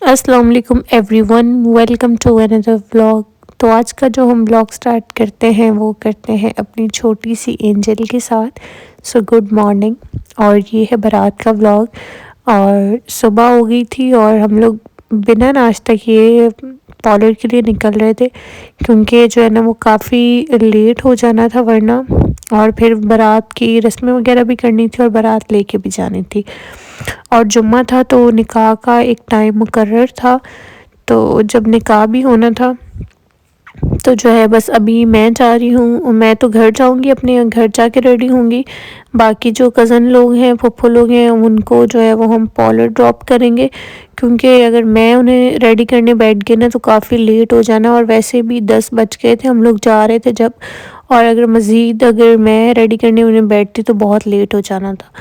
अस्सलाम वालेकुम everyone, welcome to another vlog. तो आज का जो हम व्लॉग स्टार्ट करते हैं वो करते हैं अपनी छोटी सी एंजल के साथ। So good morning. और ये है बारात का व्लॉग। और सुबह हो गई थी और हम लोग बिना नाश्ता किए पार्लर के लिए निकल रहे थे, क्योंकि जो है ना वो काफ़ी लेट हो जाना था वरना। और फिर बारात की रस्में वगैरह भी करनी थी और बारात लेके भी जानी थी। और जुम्मा था तो निकाह का एक टाइम मुकर्रर था। तो जब निकाह भी होना था तो जो है बस अभी मैं जा रही हूँ। मैं तो घर जाऊँगी, अपने घर जाके रेडी होंगी। बाकी जो कज़न लोग हैं, फुफ्फो लोग हैं, उनको जो है वो हम पार्लर ड्रॉप करेंगे, क्योंकि अगर मैं उन्हें रेडी करने बैठ गई ना तो काफ़ी लेट हो जाना। और वैसे भी 10 बज गए थे, हम लोग जा रहे थे जब। और अगर मैं रेडी करने उन्हें बैठती तो बहुत लेट हो जाना था।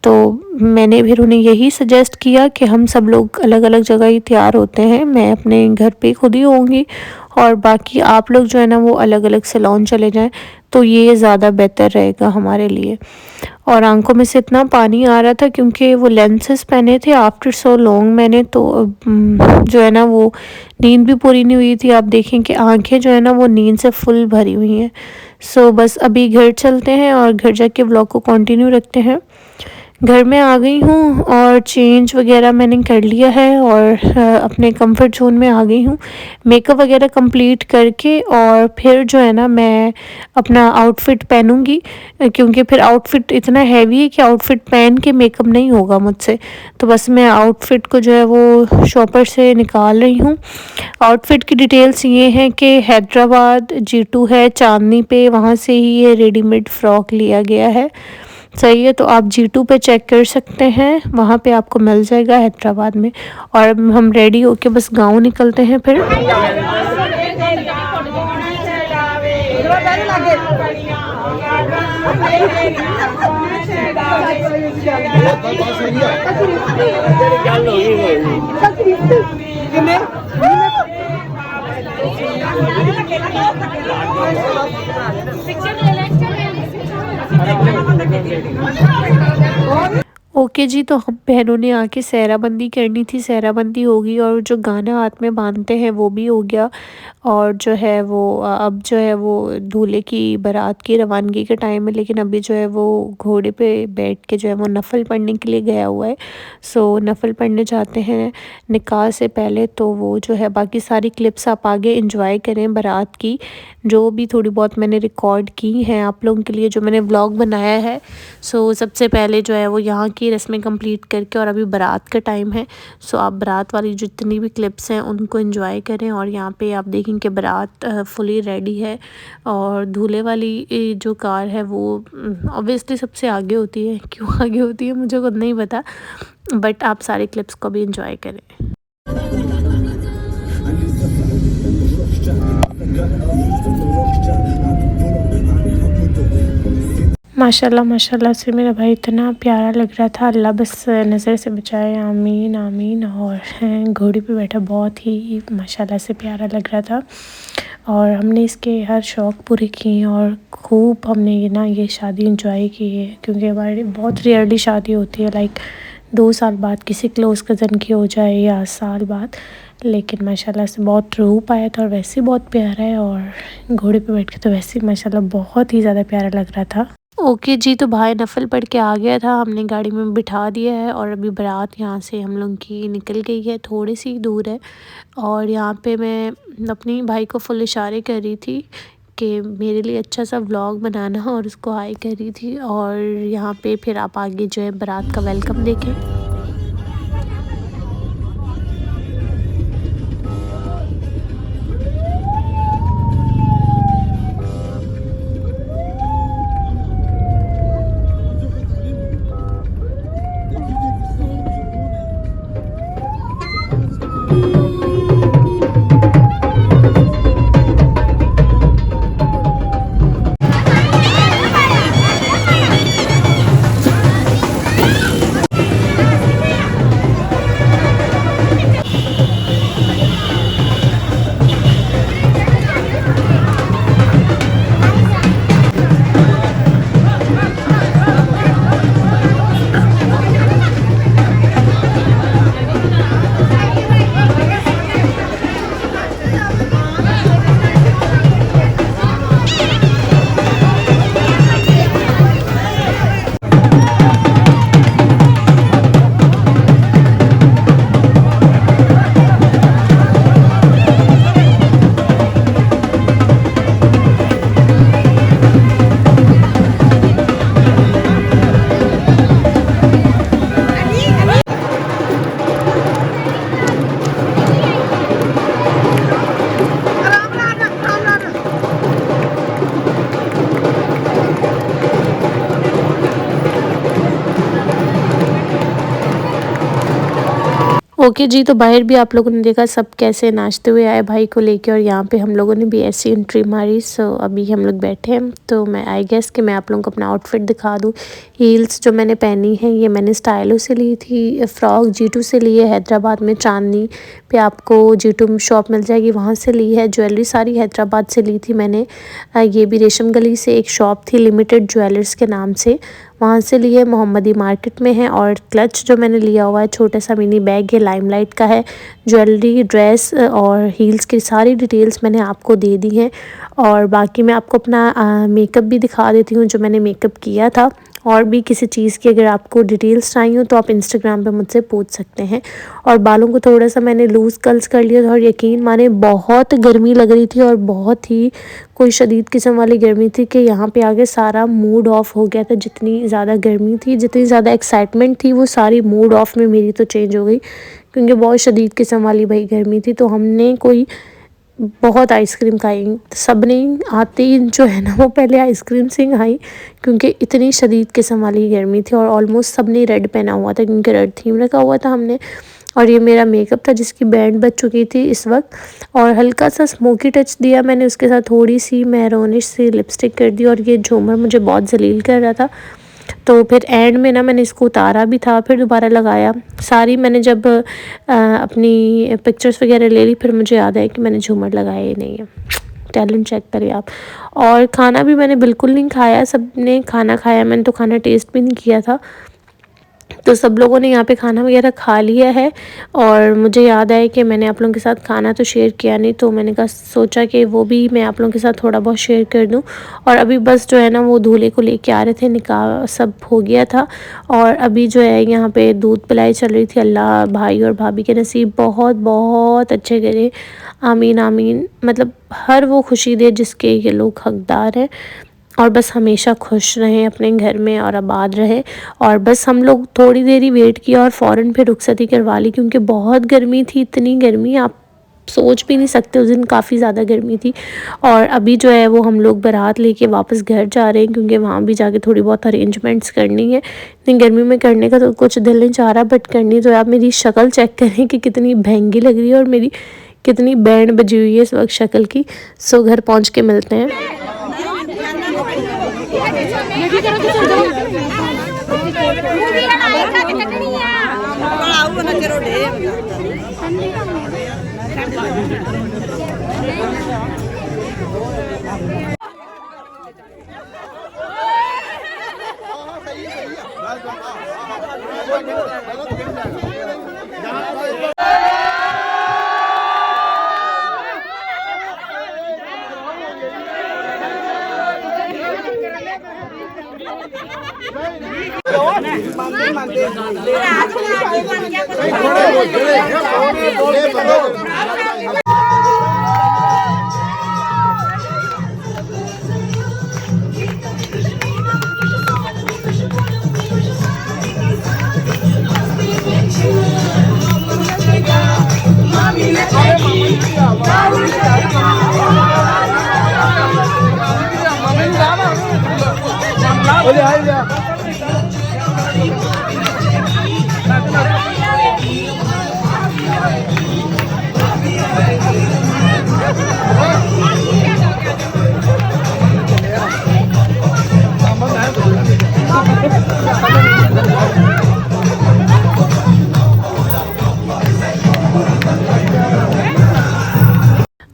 तो मैंने फिर उन्हें यही सजेस्ट किया कि हम सब लोग अलग अलग जगह ही तैयार होते हैं। मैं अपने घर पे खुद ही होंगी और बाकी आप लोग जो है ना वो अलग अलग सैलून चले जाएं, तो ये ज़्यादा बेहतर रहेगा हमारे लिए। और आंखों में से इतना पानी आ रहा था क्योंकि वो लेंसेज पहने थे आफ्टर सो लॉन्ग मैंने, तो जो है ना वो नींद भी पूरी नहीं हुई थी। आप देखें कि आंखें जो है ना वो नींद से फुल भरी हुई हैं। सो बस अभी घर चलते हैं और घर जाके व्लॉग को कंटिन्यू रखते हैं। घर में आ गई हूँ और चेंज वगैरह मैंने कर लिया है और अपने कंफर्ट ज़ोन में आ गई हूँ। मेकअप वगैरह कंप्लीट करके और फिर जो है ना मैं अपना आउटफिट पहनूँगी, क्योंकि फिर आउटफिट इतना हैवी है कि आउटफिट पहन के मेकअप नहीं होगा मुझसे। तो बस मैं आउटफिट को जो है वो शॉपर से निकाल रही हूँ। आउटफिट की डिटेल्स ये हैं कि हैदराबाद G2 है चांदनी पे, वहाँ से ही ये रेडीमेड फ़्रॉक लिया गया है। सही है, तो आप G2 पे चेक कर सकते हैं, वहाँ पे आपको मिल जाएगा हैदराबाद में। और अब हम रेडी होके बस गाँव निकलते हैं फिर। ओके जी, तो हम बहनों ने आके सहराबंदी करनी थी, सहराबंदी होगी और जो गाना हाथ में बांधते हैं वो भी हो गया। और जो है वो अब जो है वो दूल्हे की बारात की रवानगी का टाइम है, लेकिन अभी जो है वो घोड़े पे बैठ के जो है वो नफ़ल पढ़ने के लिए गया हुआ है। सो नफ़ल पढ़ने जाते हैं निकाह से पहले। तो वो जो है बाकी सारी क्लिप्स आप आगे इंजॉय करें बारात की, जो भी थोड़ी बहुत मैंने रिकॉर्ड की हैं आप लोगों के लिए, जो मैंने व्लॉग बनाया है। सो सबसे पहले जो है वो यहाँ की रस्में कंप्लीट करके, और अभी बारात का टाइम है। सो आप बारात वाली जितनी भी क्लिप्स हैं उनको एंजॉय करें। और यहाँ पे आप देखें कि बारात फुली रेडी है और दूल्हे वाली जो कार है वो ऑब्वियसली सबसे आगे होती है। क्यों आगे होती है मुझे खुद नहीं पता, बट आप सारी क्लिप्स को भी एंजॉय करें। माशाल्लाह माशाल्लाह से मेरा भाई इतना प्यारा लग रहा था, अल्लाह बस नज़र से बचाए, आमीन आमीन। और घोड़ी पे बैठा बहुत ही माशाल्लाह से प्यारा लग रहा था। और हमने इसके हर शौक़ पूरे किए और खूब हमने ये शादी इंजॉय की है, क्योंकि हमारी बहुत रेयरली शादी होती है, लाइक 2 साल बाद किसी क्लोज़ कज़न की हो जाए या साल बाद। लेकिन माशाल्लाह से बहुत रूप आया था और वैसे ही बहुत प्यारा है, और घोड़े पे बैठ के तो वैसे ही माशाल्लाह बहुत ही ज़्यादा प्यारा लग रहा था। ओके जी, तो भाई नफ़ल पढ़ के आ गया था, हमने गाड़ी में बिठा दिया है और अभी बारात यहाँ से हम लोग की निकल गई है, थोड़ी सी दूर है। और यहाँ पे मैं अपनी भाई को फुल इशारे कर रही थी कि मेरे लिए अच्छा सा व्लॉग बनाना, और उसको हाय कर रही थी। और यहाँ पे फिर आप आगे जो है बारात का वेलकम देखें। ओके जी, तो बाहर भी आप लोगों ने देखा सब कैसे नाचते हुए आए भाई को लेके, और यहाँ पे हम लोगों ने भी ऐसी एंट्री मारी। सो अभी हम लोग बैठे हैं, तो मैं आई गेस कि मैं आप लोगों को अपना आउटफिट दिखा दूँ। हील्स जो मैंने पहनी है ये मैंने स्टाइलो से ली थी, फ्रॉक G2 से ली है, हैदराबाद में चांदनी पे आपको G2 शॉप मिल जाएगी, वहाँ से ली है। ज्वेलरी सारी हैदराबाद से ली थी मैंने, ये भी रेशम गली से एक शॉप थी लिमिटेड ज्वेलर्स के नाम से, वहाँ से लिए, मोहम्मदी मार्केट में है। और क्लच जो मैंने लिया हुआ है छोटा सा मिनी बैग, ये लाइमलाइट का है। ज्वेलरी, ड्रेस और हील्स की सारी डिटेल्स मैंने आपको दे दी हैं। और बाकी मैं आपको अपना मेकअप भी दिखा देती हूँ जो मैंने मेकअप किया था। और भी किसी चीज़ की अगर आपको डिटेल्स चाहिए हो तो आप इंस्टाग्राम पे मुझसे पूछ सकते हैं। और बालों को थोड़ा सा मैंने लूज़ कर्ल्स कर लिया था, और यकीन माने बहुत गर्मी लग रही थी, और बहुत ही कोई शदीद किस्म वाली गर्मी थी कि यहाँ पे आके सारा मूड ऑफ हो गया था। जितनी ज़्यादा गर्मी थी, जितनी ज़्यादा एक्साइटमेंट थी, वो सारी मूड ऑफ में मेरी तो चेंज हो गई, क्योंकि बहुत शदीद किस्म वाली भाई गर्मी थी। तो हमने कोई बहुत आइसक्रीम खाई, सब ने आते ही जो है ना वो पहले आइसक्रीम से खाई, क्योंकि इतनी शदीद किस्म वाली गर्मी थी। और ऑलमोस्ट सब ने रेड पहना हुआ था, क्योंकि रेड थीम रखा हुआ था हमने। और ये मेरा मेकअप था जिसकी बैंड बज चुकी थी इस वक्त, और हल्का सा स्मोकी टच दिया मैंने, उसके साथ थोड़ी सी मैरोनिश सी लिपस्टिक कर दी। और ये झूमर मुझे बहुत जलील कर रहा था, तो फिर एंड में ना मैंने इसको उतारा भी था, फिर दोबारा लगाया। सारी मैंने जब अपनी पिक्चर्स वगैरह ले ली, फिर मुझे याद आया कि मैंने झूमर लगाए ही नहीं है। टैलेंट चेक करिए आप। और खाना भी मैंने बिल्कुल नहीं खाया, सब ने खाना खाया, मैंने तो खाना टेस्ट भी नहीं किया था। तो सब लोगों ने यहाँ पे खाना वगैरह खा लिया है। और मुझे याद आया कि मैंने आप लोगों के साथ खाना तो शेयर किया नहीं, तो मैंने कहा सोचा कि वो भी मैं आप लोगों के साथ थोड़ा बहुत शेयर कर दूं। और अभी बस जो है ना वो दूल्हे को लेके आ रहे थे, निकाह सब हो गया था। और अभी जो है यहाँ पे दूध पिलाई चल रही थी। अल्लाह भाई और भाभी के नसीब बहुत बहुत अच्छे करे, आमीन आमीन। मतलब हर वो खुशी दे जिसके ये लोग हकदार हैं, और बस हमेशा खुश रहें अपने घर में और आबाद रहे। और बस हम लोग थोड़ी देर ही वेट किया और फ़ौरन फिर रुखसती करवा ली, क्योंकि बहुत गर्मी थी, इतनी गर्मी आप सोच भी नहीं सकते। उस दिन काफ़ी ज़्यादा गर्मी थी। और अभी जो है वो हम लोग बारात लेके वापस घर जा रहे हैं, क्योंकि वहाँ भी जाके थोड़ी बहुत अरेंजमेंट्स करनी है। इतनी गर्मी में करने का तो कुछ दिल नहीं चाह रहा, बट करनी तो है। आप मेरी शक्ल चेक करें कि कितनी महंगी लग रही है, और मेरी कितनी बैंड बजी हुई है इस वक्त शक्ल की। सो घर पहुँच के मिलते हैं।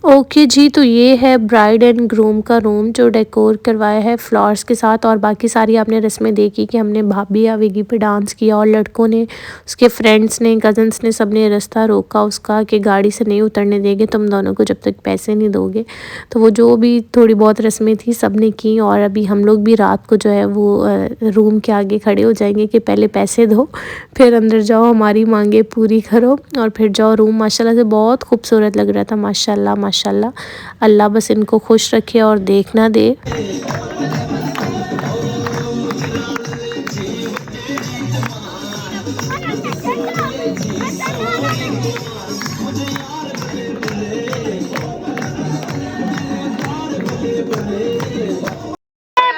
ओके जी, तो ये है ब्राइड एंड ग्रूम का रूम जो डेकोर करवाया है फ्लावर्स के साथ। और बाकी सारी आपने रस्में देखी कि हमने भाभी आवेगी पे डांस किया, और लड़कों ने, उसके फ्रेंड्स ने, कज़न्स ने, सब ने रास्ता रोका उसका कि गाड़ी से नहीं उतरने देंगे तुम दोनों को जब तक पैसे नहीं दोगे। तो वो जो भी थोड़ी बहुत रस्में थी सब ने की। और अभी हम लोग भी रात को जो है वो रूम के आगे खड़े हो जाएंगे कि पहले पैसे दो, फिर अंदर जाओ, हमारी मांगे पूरी करो, और फिर जाओ रूम। माशाल्लाह से बहुत खूबसूरत लग रहा था, माशाल्लाह माशाल्लाह। अल्लाह बस इनको खुश रखे और देखना दे।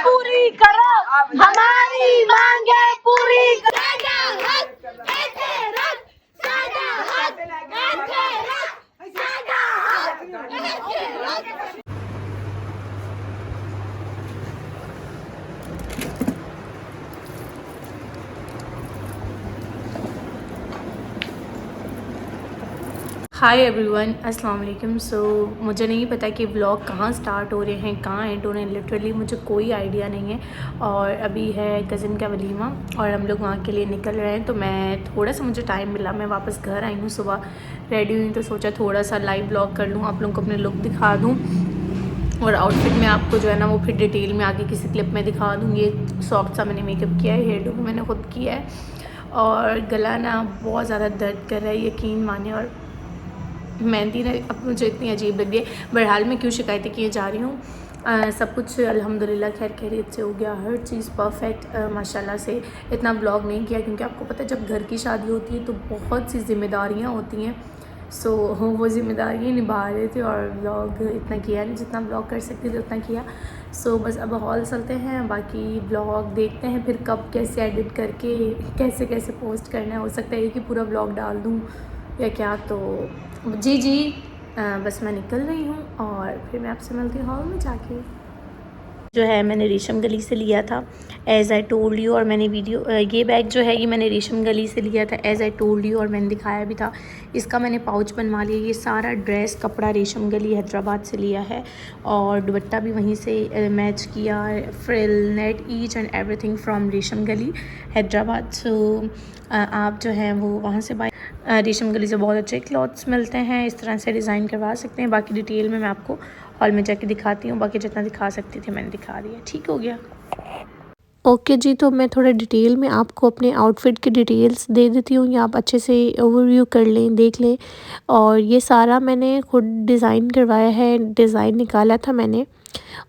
पूरी करो हमारी मांगे पूरी करो। हाय एवरीवन, अस्सलाम वालेकुम। सो मुझे नहीं पता कि व्लॉग कहाँ स्टार्ट हो रहे हैं, कहाँ एंड हो रहे हैं, लिटरली मुझे कोई आइडिया नहीं है। और अभी है कज़िन का वलीमा और हम लोग वहाँ के लिए निकल रहे हैं। तो मैं थोड़ा सा मुझे टाइम मिला, मैं वापस घर आई हूँ, सुबह रेडी हुई तो सोचा थोड़ा सा लाइव व्लॉग कर लूँ, आप लोगों को अपने लुक दिखा दूँ और आउटफिट में आपको जो है ना वो फिर डिटेल में आगे किसी क्लिप में दिखा दूँ। ये सॉफ्ट सा मैंने मेकअप किया है, हेयर डू भी मैंने खुद किया है और गला ना बहुत ज़्यादा दर्द कर रहा है, यकीन माने। और मेहंदी ना अब मुझे इतनी अजीब लग रही है। बहरहाल मैं क्यों शिकायतें किए जा रही हूँ, सब कुछ अल्हम्दुलिल्लाह खैर खैरियत से हो गया, हर चीज़ परफेक्ट माशाल्लाह से। इतना व्लॉग नहीं किया क्योंकि आपको पता है जब घर की शादी होती है तो बहुत सी ज़िम्मेदारियाँ होती हैं। सो वो ज़िम्मेदारियाँ निभा रहे थे और व्लॉग इतना किया नहीं, जितना व्लॉग कर सकते थे उतना किया। सो बस अब हॉल चलते हैं, बाकी व्लॉग देखते हैं फिर कब कैसे एडिट करके कैसे कैसे पोस्ट करना है। हो सकता है कि पूरा व्लॉग डाल दूँ या क्या। तो जी बस मैं निकल रही हूँ और फिर मैं आपसे मिलती हूँ हॉल में जाके। जो है मैंने रेशम गली से लिया था एज़ आई टोल्ड यू, और मैंने ये बैग जो है ये मैंने रेशम गली से लिया था एज़ आई टोल्ड यू, और मैंने दिखाया भी था। इसका मैंने पाउच बनवा लिया। ये सारा ड्रेस कपड़ा रेशम गली हैदराबाद से लिया है और दुपट्टा भी वहीं से मैच किया, frill net each and everything from रेशम गली हैदराबाद। सो आप जो हैं वो वहाँ से बाय रेशम गली से बहुत अच्छे क्लॉथ्स मिलते हैं, इस तरह से डिज़ाइन करवा सकते हैं। बाकी डिटेल में मैं आपको हॉल में जाके दिखाती हूँ, बाकी जितना दिखा सकती थी मैंने दिखा दिया। ठीक हो गया। ओके जी, तो मैं थोड़ा डिटेल में आपको अपने आउटफिट की डिटेल्स दे देती हूँ, या आप अच्छे से ओवरव्यू कर लें, देख लें। और ये सारा मैंने खुद डिज़ाइन करवाया है, डिज़ाइन निकाला था मैंने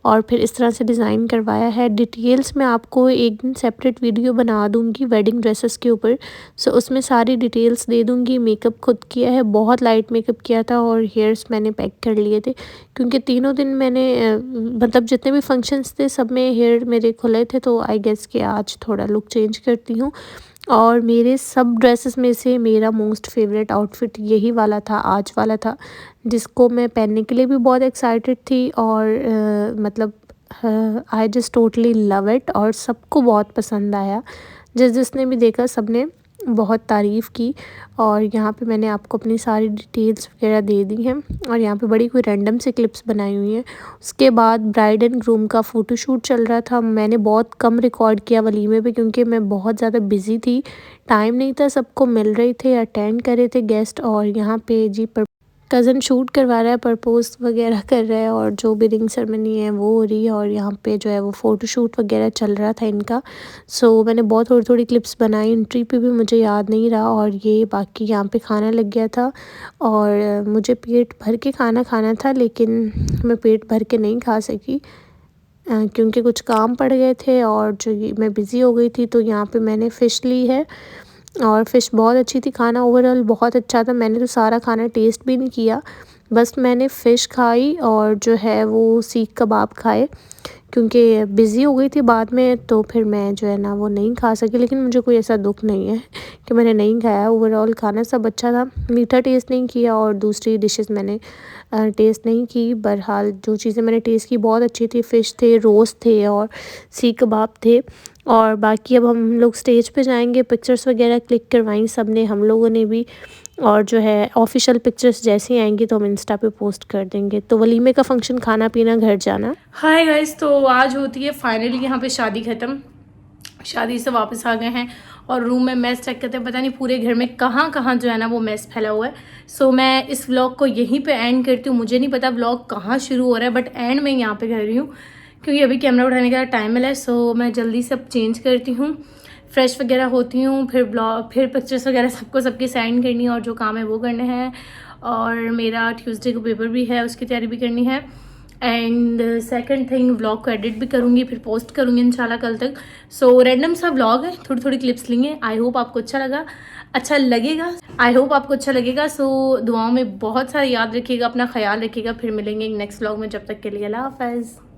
और फिर इस तरह से डिज़ाइन करवाया है। डिटेल्स में आपको एक दिन सेपरेट वीडियो बना दूँगी वेडिंग ड्रेसेस के ऊपर। सो उसमें सारी डिटेल्स दे दूँगी। मेकअप खुद किया है, बहुत लाइट मेकअप किया था और हेयर्स मैंने पैक कर लिए थे क्योंकि तीनों दिन मैंने मतलब जितने भी फंक्शंस थे सब में हेयर मेरे खुले थे। तो आई गेस कि आज थोड़ा लुक चेंज करती हूँ। और मेरे सब ड्रेसेस में से मेरा मोस्ट फेवरेट आउटफिट यही वाला था, आज वाला था, जिसको मैं पहनने के लिए भी बहुत एक्साइटेड थी। और मतलब I just totally love it और सबको बहुत पसंद आया। जिसने भी देखा सब ने बहुत तारीफ़ की। और यहाँ पे मैंने आपको अपनी सारी डिटेल्स वगैरह दे दी हैं और यहाँ पे बड़ी कोई रैंडम से क्लिप्स बनाई हुई हैं। उसके बाद ब्राइड एंड ग्रूम का फ़ोटोशूट चल रहा था। मैंने बहुत कम रिकॉर्ड किया वलीमे पे क्योंकि मैं बहुत ज़्यादा बिज़ी थी, टाइम नहीं था। सबको मिल रहे थे, अटेंड कर रहे थे गेस्ट। और यहाँ पे जी कज़न शूट करवा रहा है, प्रपोज वगैरह कर रहा है और जो भी रिंग सेरेमनी है वो हो रही है और यहाँ पे जो है वो फ़ोटोशूट वगैरह चल रहा था इनका। सो मैंने बहुत थोड़ी थोड़ी क्लिप्स बनाई। एंट्री पे भी मुझे याद नहीं रहा। और ये बाकी यहाँ पे खाना लग गया था और मुझे पेट भर के खाना खाना था, लेकिन मैं पेट भर के नहीं खा सकी क्योंकि कुछ काम पड़ गए थे और जो मैं बिज़ी हो गई थी। तो यहाँ पे मैंने फ़िश ली है और फ़िश बहुत अच्छी थी। खाना ओवरऑल बहुत अच्छा था। मैंने तो सारा खाना टेस्ट भी नहीं किया, बस मैंने फ़िश खाई और जो है वो सीख कबाब खाए क्योंकि बिज़ी हो गई थी बाद में। तो फिर मैं जो है ना वो नहीं खा सकी, लेकिन मुझे कोई ऐसा दुख नहीं है कि मैंने नहीं खाया। ओवरऑल खाना सब अच्छा था। मीठा टेस्ट नहीं किया और दूसरी डिशेस मैंने टेस्ट नहीं की। बहरहाल जो चीज़ें मैंने टेस्ट की बहुत अच्छी थी। फ़िश थे, रोस्ट थे और सीख कबाब थे। और बाकी अब हम लोग स्टेज पे जाएंगे, पिक्चर्स वगैरह क्लिक करवाई सब ने, हम लोगों ने भी। और जो है ऑफिशियल पिक्चर्स जैसी आएंगी तो हम इंस्टा पे पोस्ट कर देंगे। तो वलीमे का फंक्शन, खाना पीना, घर जाना। हाय गाइस, तो आज होती है फाइनली यहाँ पे शादी ख़त्म। शादी से वापस आ गए हैं और रूम में मेस चेक करते हैं, पता नहीं पूरे घर में कहाँ कहाँ जो है ना वो मेस फैला हुआ है। सो मैं इस व्लॉग को यहीं पे एंड करती हूँ। मुझे नहीं पता व्लॉग कहाँ शुरू हो रहा है, बट एंड में यहाँ पे कर रही हूँ क्योंकि अभी कैमरा उठाने का टाइम मिला है। सो मैं जल्दी से अब चेंज करती हूँ, फ्रेश वगैरह होती हूँ, फिर पिक्चर्स वगैरह सबकी साइन करनी है और जो काम है वो करने हैं। और मेरा ट्यूसडे को पेपर भी है, उसकी तैयारी भी करनी है। एंड सेकंड थिंग, व्लॉग को एडिट भी करूँगी, फिर पोस्ट करूँगी इंशाल्लाह कल तक। सो रैंडम सा व्लॉग है, थोड़ी थोड़ी क्लिप्स लेंगे। आई होप आपको अच्छा लगेगा। सो दुआओं में बहुत सारा याद रखिएगा, अपना ख्याल रखिएगा। फिर मिलेंगे नेक्स्ट व्लॉग में, जब तक के लिए अल्लाह हाफ़िज़।